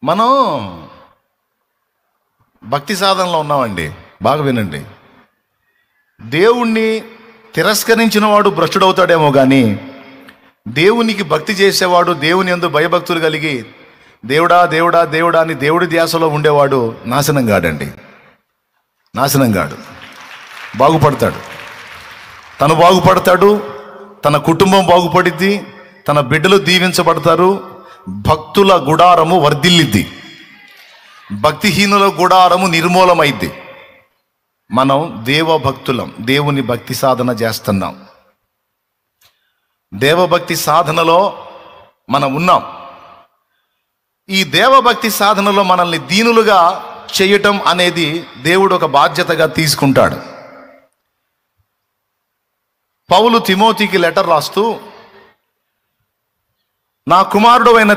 మనం భక్తి సాధనలో ఉన్నామండి. బాగా వినండి. దేవుణ్ణి తిరస్కరించిన వాడు భ్రష్టుడవుతాడేమో కానీ దేవునికి భక్తి చేసేవాడు, దేవుని యందు భయభక్తులు కలిగి దేవుడా దేవుడా దేవుడా అని దేవుడి ధ్యాసలో ఉండేవాడు నాశనం కాడండి. నాశనం కాడు, బాగుపడతాడు. తను బాగుపడతాడు, తన కుటుంబం బాగుపడిద్ది, తన బిడ్డలు దీవించబడతారు. భక్తుల గుడారము వర్ధిల్లిద్ది, భక్తిహీనుల గుడారము నిర్మూలమైద్ది. మనం దేవభక్తులం, దేవుని భక్తి సాధన చేస్తున్నాం. దేవభక్తి సాధనలో మనం ఉన్నాం. ఈ దేవభక్తి సాధనలో మనల్ని దీనులుగా చేయటం అనేది దేవుడు ఒక బాధ్యతగా తీసుకుంటాడు. పౌలు తిమోతికి లెటర్ రాస్తూ, నా కుమారుడు అయిన